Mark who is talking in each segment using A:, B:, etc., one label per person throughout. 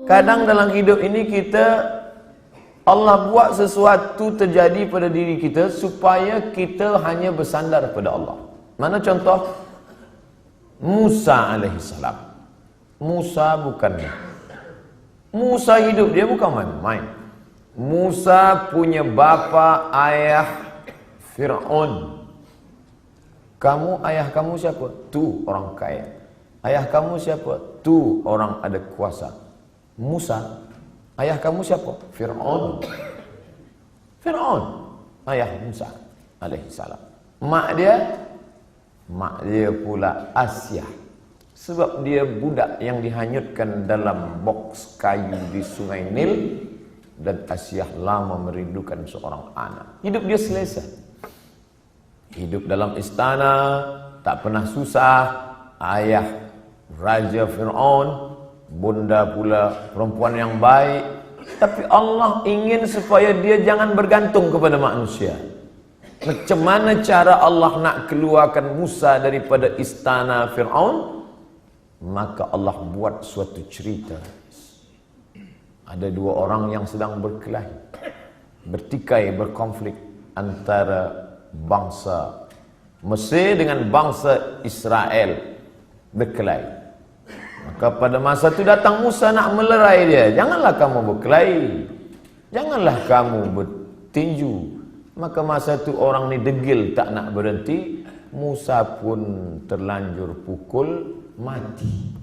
A: Kadang dalam hidup ini Allah buat sesuatu terjadi pada diri kita supaya kita hanya bersandar pada Allah. Mana contoh? Musa alaihissalam. Musa hidup dia bukan main-main. Musa punya bapa ayah Fir'aun. Ayah kamu siapa? Tu orang kaya. Ayah kamu siapa? Tu orang ada kuasa. Musa, ayah kamu siapa? Fir'aun. Ayah Musa alaihissalam. Mak dia pula Asia. Sebab dia budak yang dihanyutkan dalam boks kayu di sungai Nil. Dan Asia lama merindukan seorang anak. Hidup dia selesa. Hidup dalam istana, tak pernah susah. Ayah Raja Fir'aun, bunda pula perempuan yang baik. Tapi Allah ingin supaya dia jangan bergantung kepada manusia. Macam mana cara Allah nak keluarkan Musa daripada istana Fir'aun? Maka Allah buat suatu cerita. Ada dua orang yang sedang berkelahi, bertikai, berkonflik antara bangsa Mesir dengan bangsa Israel, berkelahi. Maka pada masa itu datang Musa nak melerai dia. Janganlah kamu berkelahi, janganlah kamu bertinju. Maka masa itu orang ni degil tak nak berhenti. Musa pun terlanjur pukul, mati.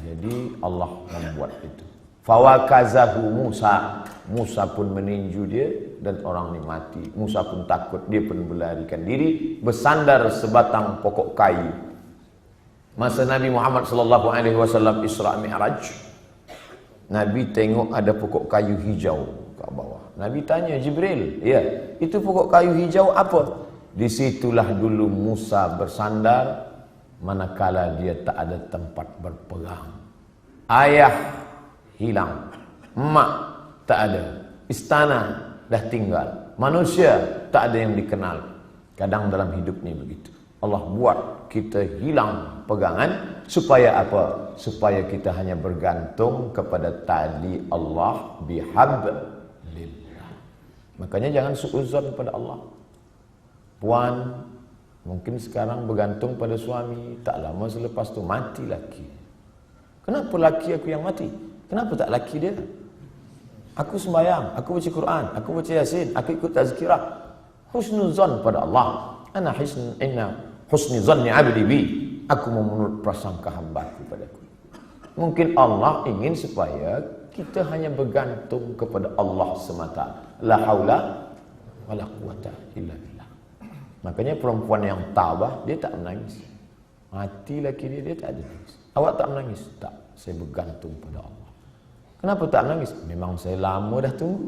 A: Jadi Allah membuat itu. Fawakazahu Musa. Musa pun meninju dia dan orang ni mati. Musa pun takut, dia pun melarikan diri, bersandar sebatang pokok kayu. Masa Nabi Muhammad SAW Isra Mi'raj, Nabi tengok ada pokok kayu hijau kat bawah. Nabi tanya Jibril, ya, itu pokok kayu hijau apa? Disitulah dulu Musa bersandar, manakala dia tak ada tempat berpegang. Ayah hilang, mak tak ada, istana dah tinggal, manusia tak ada yang dikenal. Kadang dalam hidup ni begitu. Allah buat kita hilang pegangan supaya apa? Supaya kita hanya bergantung kepada tali Allah bihablillah. Makanya jangan suuzon pada Allah. Puan mungkin sekarang bergantung pada suami, tak lama selepas tu mati laki. Kenapa laki aku yang mati? Kenapa tak laki dia? Aku sembahyang, aku baca Quran, aku baca Yasin, aku ikut tazkirah. Husnuzan pada Allah. Inna husni zanni abdi bi. Aku menurut prasangka hamba-Ku padaku. Mungkin Allah ingin supaya kita hanya bergantung kepada Allah semata. La haula wala quwata illa billah. Makanya perempuan yang tabah, dia tak menangis. Mati laki dia tak ada nangis. Awak tak menangis? Tak, saya bergantung pada Allah. Kenapa tak menangis? Memang saya lama dah tunggu.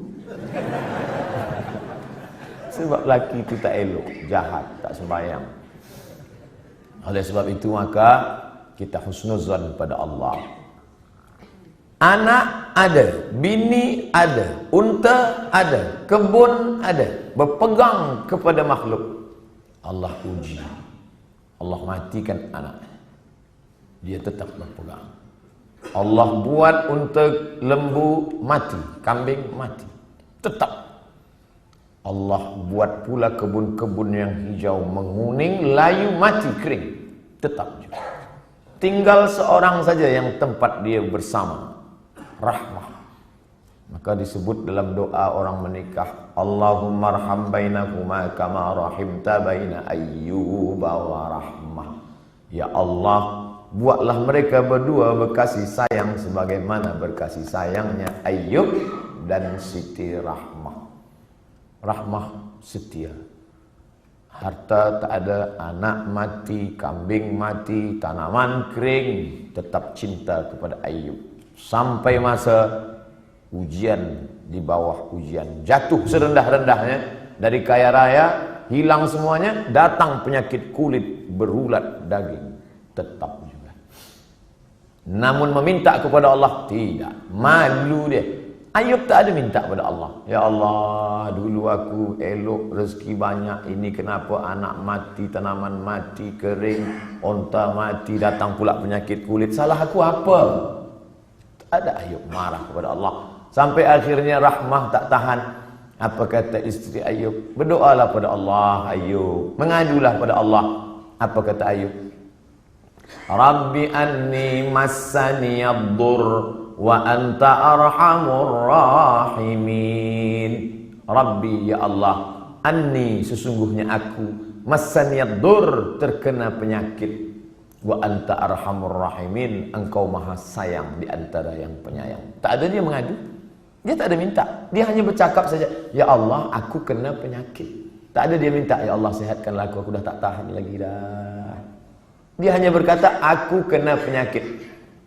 A: Sebab laki itu tak elok, jahat, tak sembahyang. Oleh sebab itu maka kita husnuzan pada Allah. Anak ada, bini ada, unta ada, kebun ada, berpegang kepada makhluk. Allah uji, Allah matikan anak, dia tetap berpegang. Allah buat unta, lembu mati, kambing mati, tetap. Allah buat pula kebun-kebun yang hijau menguning, layu mati, kering, tetap juga. Tinggal seorang saja yang tempat dia bersama, rahmah. Maka disebut dalam doa orang menikah, Allahumma arham bainahuma kama rahimta baina ayyuba wa rahmah. Ya Allah, buatlah mereka berdua berkasih sayang sebagaimana berkasih sayangnya Ayyub dan Siti Rahmah. Rahmah setia. Harta tak ada, anak mati, kambing mati, tanaman kering, tetap cinta kepada Ayyub. Sampai masa ujian, di bawah ujian, jatuh serendah-rendahnya dari kaya raya, hilang semuanya, datang penyakit kulit, berulat daging, tetap juga. Namun meminta kepada Allah, tidak, malu dia. Ayub tak ada minta pada Allah, ya Allah, dulu aku elok, rezeki banyak, ini kenapa anak mati, tanaman mati, kering, onta mati, datang pula penyakit kulit, salah aku apa? Ada Ayub marah kepada Allah. Sampai akhirnya Rahmah tak tahan. Apa kata isteri Ayub? Berdoalah pada Allah Ayub. Mengadulah pada Allah. Apa kata Ayub? Rabbi anni massani ad-dur wa anta arhamur rahimin. Rabbi, ya Allah, anni, sesungguhnya aku, massani ad-dur, terkena penyakit. Wa anta arhamur rahimin, engkau maha sayang di antara yang penyayang. Tak ada dia mengadu. Dia tak ada minta. Dia hanya bercakap saja, ya Allah, aku kena penyakit. Tak ada dia minta, ya Allah, sihatkanlah aku dah tak tahan lagi dah. Dia hanya berkata, aku kena penyakit.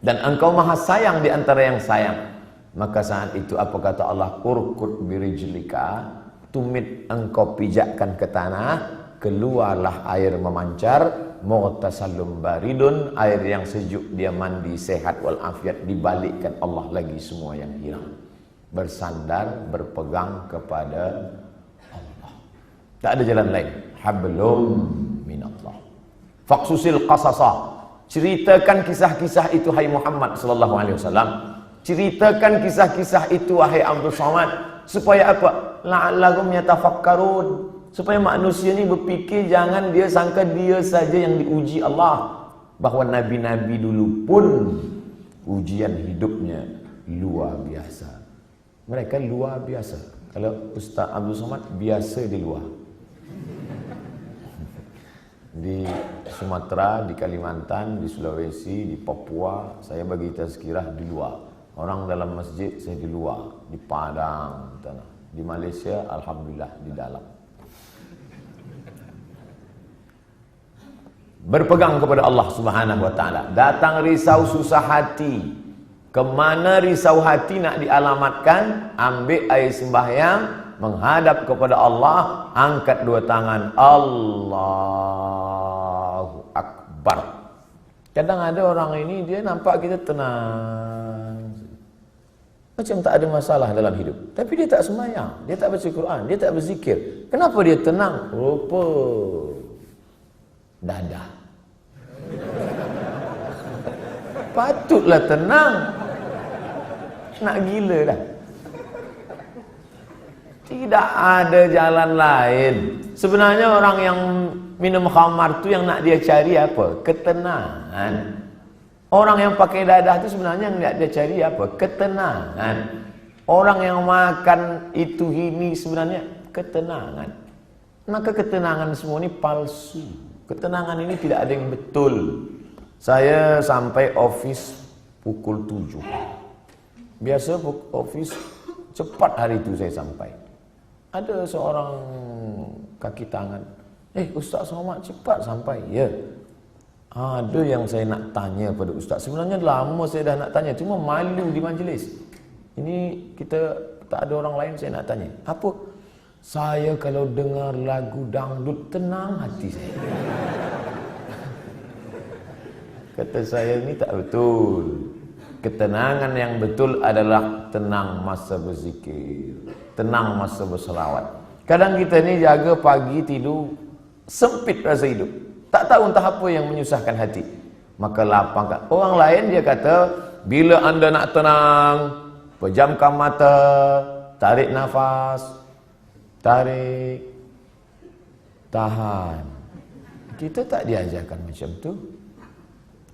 A: Dan engkau maha sayang di antara yang sayang. Maka saat itu apa kata Allah? Urkud birijlika, tumit engkau pijakkan ke tanah, keluarlah air memancar, mughtasalum baridun, air yang sejuk, dia mandi sehat walafiat, dibalikkan Allah lagi semua yang hilang. Bersandar, berpegang kepada Allah. Tak ada jalan lain. Hablum minallah. Faqsusil qasasa. Ceritakan kisah-kisah itu hai Muhammad sallallahu alaihi wasallam. Ceritakan kisah-kisah itu wahai Abdul Somad, supaya apa? La'allahum yatafakkarun. Supaya manusia ni berfikir, jangan dia sangka dia saja yang diuji Allah. Bahawa nabi-nabi dulu pun ujian hidupnya luar biasa. Mereka luar biasa. Kalau Ustaz Abdul Somad biasa di luar. Di Sumatera, di Kalimantan, di Sulawesi, di Papua, saya bagi tazkirah di luar. Orang dalam masjid, saya di luar. Di Padang, di Malaysia, alhamdulillah di dalam. Berpegang kepada Allah Subhanahu wa taala. Datang risau susah hati. Kemana risau hati nak dialamatkan? Ambil air sembahyang, menghadap kepada Allah, angkat dua tangan, Allahu Akbar. Kadang ada orang ini, dia nampak kita tenang, macam tak ada masalah dalam hidup, tapi dia tak sembahyang, dia tak baca Quran, dia tak berzikir. Kenapa dia tenang? Rupa dadah. Patutlah tenang. Nak gila dah. Tidak ada jalan lain. Sebenarnya orang yang minum khamar tu yang nak dia cari apa? Ketenangan. Orang yang pakai dadah tu sebenarnya yang nak dia cari apa? Ketenangan. Orang yang makan itu ini sebenarnya ketenangan. Maka ketenangan semua ini palsu. Ketenangan ini tidak ada yang betul. Saya sampai office pukul 7. Biasa office cepat hari itu saya sampai. Ada seorang kaki tangan, Ustaz Somad cepat sampai. Ya, ada yang saya nak tanya pada Ustaz. Sebenarnya lama saya dah nak tanya, cuma malu di majlis. Ini kita tak ada orang lain, saya nak tanya. Apa? Saya kalau dengar lagu dangdut tenang hati saya. Kata saya, ini tak betul. Ketenangan yang betul adalah tenang masa berzikir, tenang masa berselawat. Kadang kita ni jaga pagi tidur, sempit rasa hidup, tak tahu entah apa yang menyusahkan hati. Maka lapangkan. Orang lain dia kata, bila anda nak tenang, pejamkan mata, tarik nafas, tarik, tahan. Kita tak diajarkan macam tu.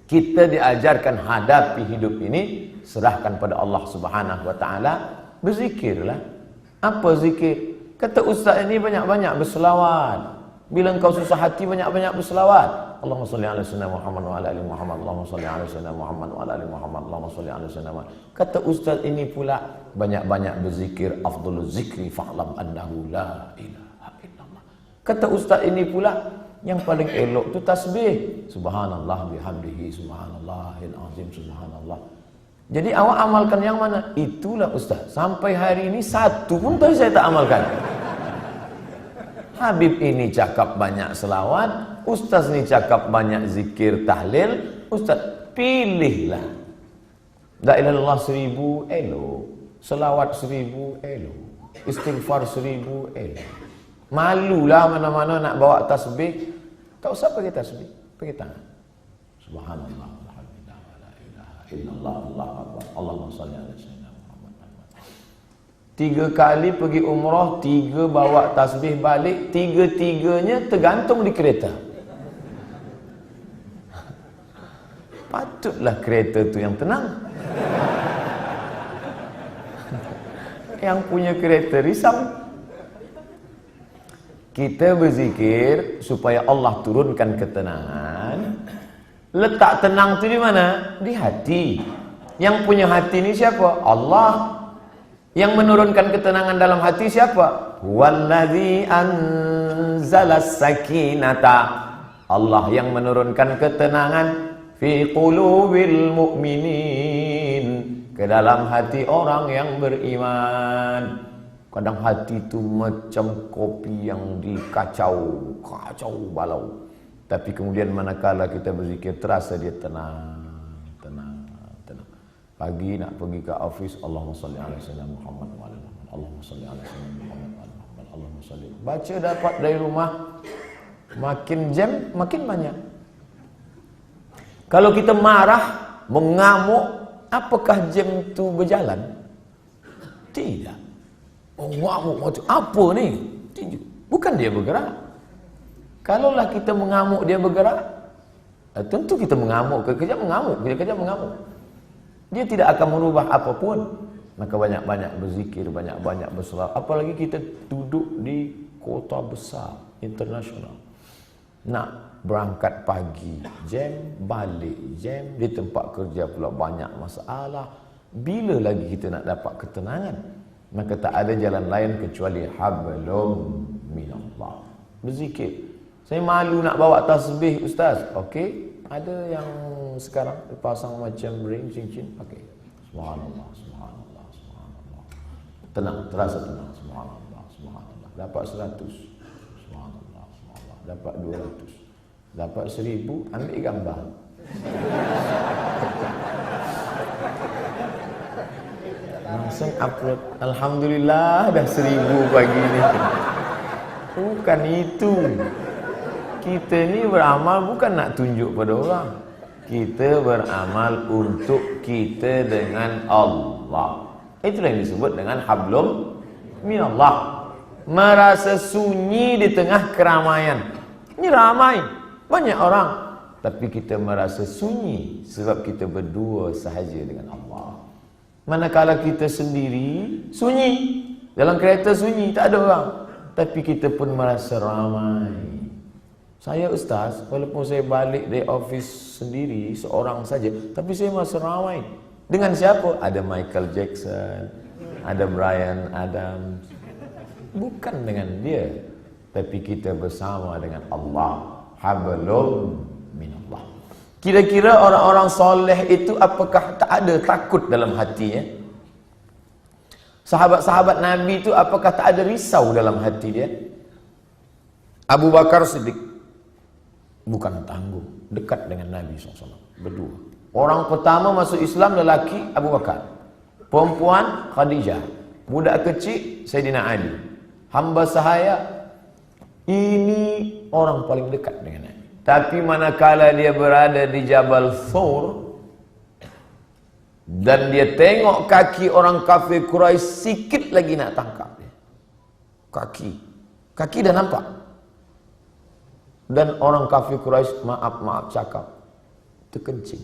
A: Kita diajarkan hadapi hidup ini, serahkan pada Allah Subhanahu wa taala, berzikirlah. Apa zikir? Kata ustaz ini banyak-banyak berselawat. Bila engkau susah hati, banyak-banyak berselawat. Allahumma salli ala sayyidina Muhammad wa ala ali Muhammad. Allahumma salli ala sayyidina Muhammad wa ala ali Muhammad. Allahumma salli ala sayyidina Muhammad. Kata ustaz ini pula, banyak-banyak berzikir, afdhaluz zikri fa'lam annahu la ilaha illallah. Kata ustaz ini pula, yang paling elok tu tasbih. Subhanallah bihamdihi, subhanallahil azim, subhanallah. Jadi awak amalkan yang mana? Itulah ustaz. Sampai hari ini satu pun saya tak amalkan. Habib ini cakap banyak selawat, ustaz ni cakap banyak zikir tahlil. Ustaz, pilihlah. La ilaha illallah 1000 elok, selawat 1000 elok, istighfar 1000 elok. Malulah mana-mana nak bawa tasbih. Tak usah pakai tasbih, pakai tangan. Subhanallah, alhamdulillah, la ilaha illallah, Allahu akbar, Allahumma shalli ala sayyidina Muhammad. 3 kali pergi umrah, 3 bawa tasbih balik, 3-3-nya tergantung di kereta. Patutlah kereta tu yang tenang. Yang punya kereta risau. Kita berzikir supaya Allah turunkan ketenangan. Letak tenang tu di mana? Di hati. Yang punya hati ni siapa? Allah. Yang menurunkan ketenangan dalam hati siapa? Wallazi anzalas sakinata. Allah yang menurunkan ketenangan fi qulubil mu'minin, ke dalam hati orang yang beriman. Kadang hati itu macam kopi yang dikacau, kacau balau. Tapi kemudian manakala kita berzikir, terasa dia tenang. Pagi nak pergi ke office, Allahumma shalli ala sayyidina Muhammad wa ala Muhammad. Allahumma shalli ala sayyidina Muhammad wa ala Muhammad. Allahumma shalli. Baca dapat dari rumah, makin jam makin banyak. Kalau kita marah, mengamuk, apakah jam itu berjalan? Tidak. Mengamuk macam apa ni? Tidak. Bukan dia bergerak. Kalaulah kita mengamuk dia bergerak, tentu kita mengamuk, kejap mengamuk, kejap mengamuk. Dia tidak akan merubah apapun. Maka banyak-banyak berzikir, banyak-banyak berselawat. Apalagi kita duduk di kota besar, internasional. Nak berangkat pagi, jam, balik jam, di tempat kerja pula banyak masalah. Bila lagi kita nak dapat ketenangan? Maka tak ada jalan lain kecuali hablum minallah. Berzikir. Saya malu nak bawa tasbih, ustaz. Okey, ada yang sekarang dipasang macam ring, cincin. Okey. Subhanallah, subhanallah, subhanallah. Tenang, terasa tenang. Subhanallah, subhanallah. Dapat 100. Subhanallah, subhanallah. Dapat 200. Dapat 1000, ambil gambar. Langsung upload. Alhamdulillah dah 1000 pagi ni. Bukan itu. Kita ni beramal bukan nak tunjuk pada orang. Kita beramal untuk kita dengan Allah. Itulah yang disebut dengan hablum minallah. Merasa sunyi di tengah keramaian. Ini ramai, banyak orang. Tapi kita merasa sunyi sebab kita berdua sahaja dengan Allah. Manakala kita sendiri, sunyi. Dalam kereta sunyi, tak ada orang. Tapi kita pun merasa ramai. Saya ustaz, walaupun saya balik dari office sendiri, seorang saja, tapi saya merasa ramai. Dengan siapa? Ada Michael Jackson, ada Bryan Adams. Bukan dengan dia, tapi kita bersama dengan Allah. Hablum minallah. Kira-kira orang-orang soleh itu apakah tak ada takut dalam hatinya? Sahabat-sahabat Nabi itu apakah tak ada risau dalam hati dia? Abu Bakar Siddiq bukan tangguh, dekat dengan Nabi SAW, berdua. Orang pertama masuk Islam lelaki Abu Bakar, perempuan Khadijah, budak kecil Sayyidina Ali, hamba sahaya. Ini orang paling dekat dengan Nabi. Tapi manakala dia berada di Jabal Thur dan dia tengok kaki orang kafir Quraisy, sikit lagi nak tangkap dia. Kaki dah nampak. Dan orang kafir Quraisy maaf cakap, terkencing.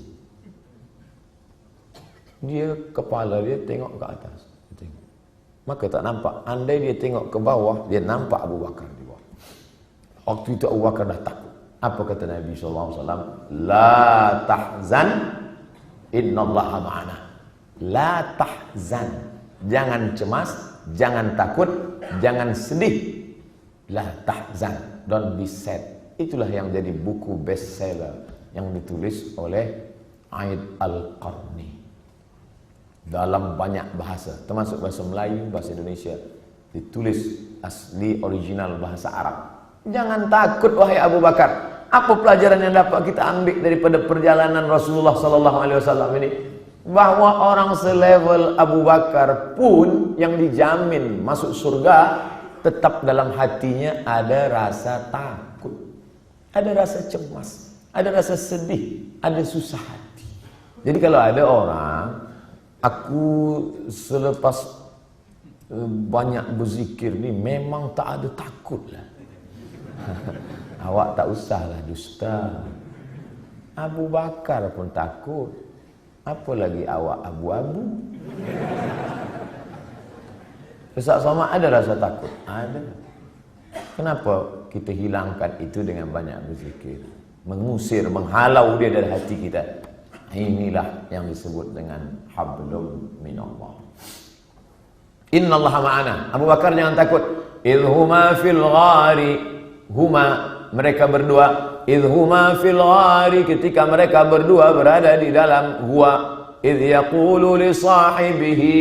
A: Dia kepala dia tengok ke atas, tengok. Maka tak nampak. Andai dia tengok ke bawah, dia nampak Abu Bakar di bawah. Waktu itu Abu Bakar dah takut. Apa kata Nabi SAW? La tahzan, innallaha ma'ana. La tahzan. Jangan cemas, jangan takut, jangan sedih. La tahzan. Don't be sad. Itulah yang jadi buku bestseller yang ditulis oleh Aid Al-Qarni. Dalam banyak bahasa, termasuk bahasa Melayu, bahasa Indonesia. Ditulis asli original bahasa Arab. Jangan takut wahai Abu Bakar. Apa pelajaran yang dapat kita ambil daripada perjalanan Rasulullah SAW ini? Bahwa orang selevel Abu Bakar pun yang dijamin masuk surga, tetap dalam hatinya ada rasa takut, ada rasa cemas, ada rasa sedih, ada susah hati. Jadi kalau ada orang, aku selepas banyak berzikir ni memang tak ada takut lah. Awak tak usahlah dusta. Abu Bakar pun takut. Apa lagi awak abu-abu? Ustaz Somad ada rasa takut? Ada. Kenapa kita hilangkan itu dengan banyak berzikir? Mengusir, menghalau dia dari hati kita. Inilah yang disebut dengan hablum minallah. Innallaha ma'ana. Abu Bakar jangan takut. Idhuma fil ghari. Huma, mereka berdua. Idhuma fil ghari, ketika mereka berdua berada di dalam gua. Idh yaqulu li sahibihi,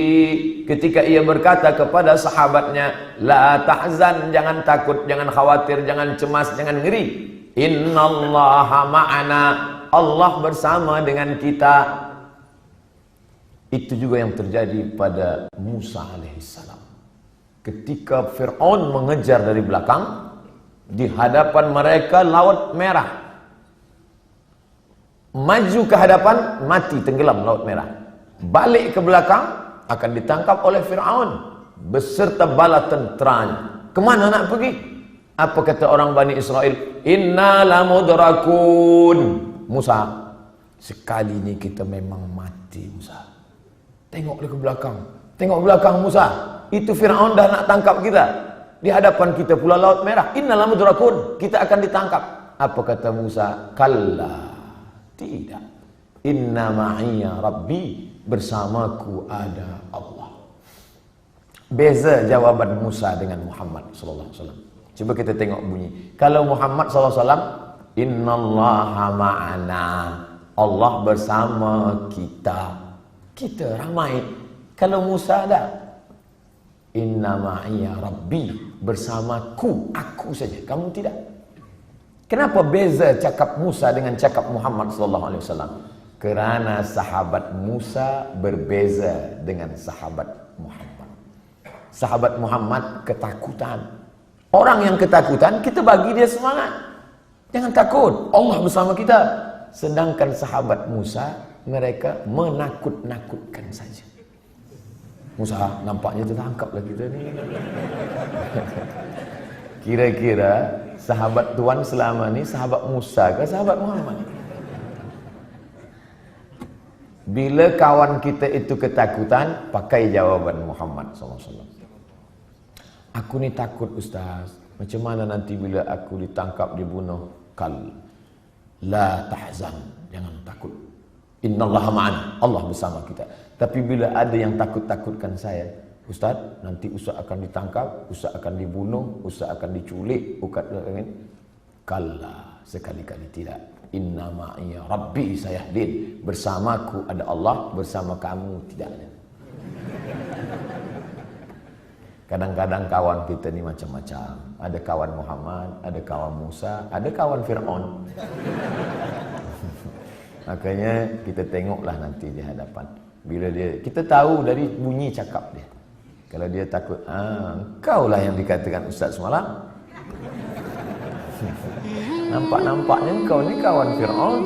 A: ketika ia berkata kepada sahabatnya, la tahzan, jangan takut, jangan khawatir, jangan cemas, jangan ngeri. Innallaha ma'ana, Allah bersama dengan kita. Itu juga yang terjadi pada Musa alaihissalam. Ketika Fir'aun mengejar dari belakang, di hadapan mereka Laut Merah. Maju ke hadapan, mati tenggelam Laut Merah. Balik ke belakang, akan ditangkap oleh Fir'aun beserta bala tenteranya. Kemana nak pergi? Apa kata orang Bani Israel? Inna lamudrakun. Musa, sekali ni kita memang mati Musa. Tengok dia ke belakang. Tengok belakang Musa. Itu Fir'aun dah nak tangkap kita. Di hadapan kita pula Laut Merah. Inna lamudrakun. Kita akan ditangkap. Apa kata Musa? Kalla. Tidak. Inna ma'iya Rabbi. Bersamaku ada Allah. Beza jawaban Musa dengan Muhammad SAW. Cuba kita tengok bunyi. Kalau Muhammad SAW, Innallaha ma'ana. Allah bersama kita. Kita ramai. Kalau Musa ada, Inna ma'iya Rabbi. Bersamaku. Aku saja. Kamu tidak. Kenapa beza cakap Musa dengan cakap Muhammad SAW? Kerana sahabat Musa berbeza dengan sahabat Muhammad. Sahabat Muhammad ketakutan. Orang yang ketakutan, kita bagi dia semangat. Jangan takut, Allah bersama kita. Sedangkan sahabat Musa, mereka menakut-nakutkan saja. Musa, nampaknya tertangkaplah kita ni. Kira-kira sahabat Tuhan selama ni sahabat Musa ke sahabat Muhammad? Bila kawan kita itu ketakutan, pakai jawaban Muhammad SAW. Aku ni takut Ustaz. Macam mana nanti bila aku ditangkap, dibunuh? Kal la tahzan, jangan takut. Innallaha ma'ana, Allah bersama kita. Tapi bila ada yang takut-takutkan saya, Ustaz, nanti Ustaz akan ditangkap, Ustaz akan dibunuh, Ustaz akan diculik, kalla, sekali-kali tidak. Inna ma'iya Rabbi sayahdin. Bersamaku ada Allah, bersama kamu tidak ada. Kadang-kadang kawan kita ni macam-macam. Ada kawan Muhammad, ada kawan Musa, ada kawan Fir'aun. Makanya kita tengoklah nanti di hadapan. Bila dia, kita tahu dari bunyi cakap dia. Kalau dia takut, engkau lah yang dikatakan Ustaz semalam. Nampak-nampaknya engkau ni kawan Fir'aun.